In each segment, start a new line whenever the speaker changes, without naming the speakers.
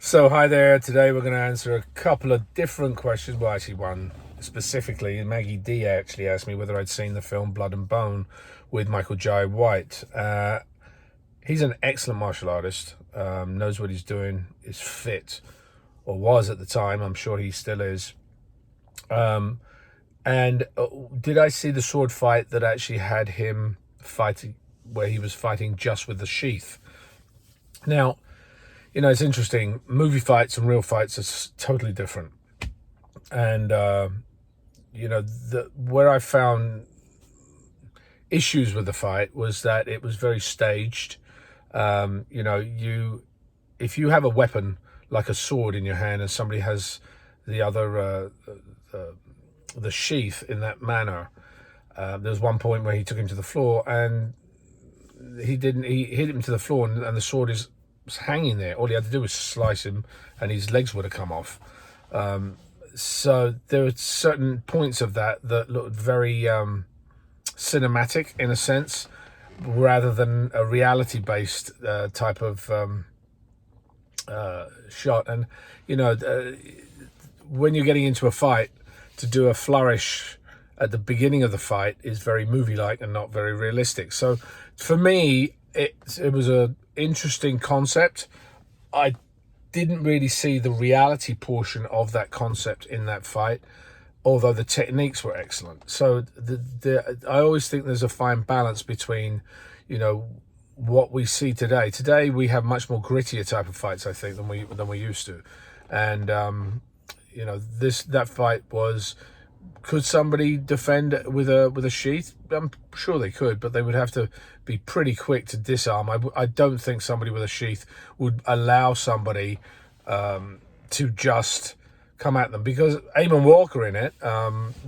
So hi there. Today we're going to answer a couple of different questions. Well, actually one specifically. Maggie D actually asked me whether I'd seen the film Blood and Bone with Michael Jai White. He's an excellent martial artist, knows what he's doing, is fit, or was at the time. I'm sure he still is. And did I see the sword fight that actually had him fighting, where he was fighting just with the sheath? Now, it's interesting. Movie fights and real fights are totally different. And, where I found issues with the fight was that it was very staged. If you have a weapon like a sword in your hand and somebody has the other, the sheath in that manner, there was one point where he took him to the floor and he hit him to the floor and the sword was hanging there. All he had to do was slice him and his legs would have come off. So there were certain points of that looked very cinematic in a sense, rather than a reality-based type of shot. And when you're getting into a fight, to do a flourish at the beginning of the fight is very movie-like and not very realistic. So for me, it was a interesting concept. I didn't really see the reality portion of that concept in that fight, although the techniques were excellent. So I always think there's a fine balance between, what we see today. Today we have much more grittier type of fights, I think, than we used to. And that fight was. Could somebody defend with a sheath? I'm sure they could, but they would have to be pretty quick to disarm. I don't think somebody with a sheath would allow somebody to just come at them, because Eamon Walker in it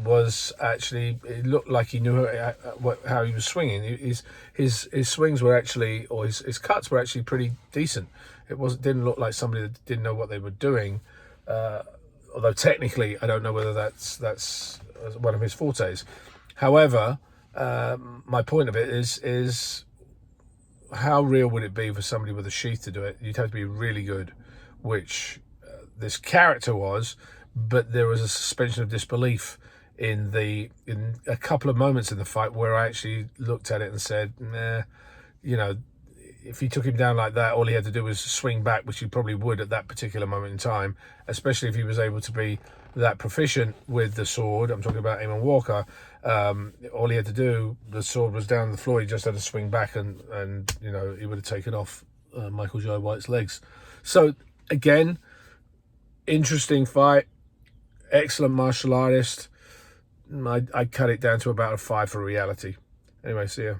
was actually, it looked like he knew how he was swinging. His swings were actually, or his cuts were actually pretty decent. Didn't look like somebody that didn't know what they were doing. Although technically, I don't know whether that's one of his fortes. However, my point of it is how real would it be for somebody with a sheath to do it? You'd have to be really good, which this character was, but there was a suspension of disbelief in a couple of moments in the fight where I actually looked at it and said, nah, if he took him down like that, all he had to do was swing back, which he probably would at that particular moment in time, especially if he was able to be that proficient with the sword. I'm talking about Eamon Walker. All he had to do, the sword was down on the floor, he just had to swing back and he would have taken off Michael Jai White's legs. So, again, interesting fight, excellent martial artist. I cut it down to about a 5 for reality. Anyway, see ya.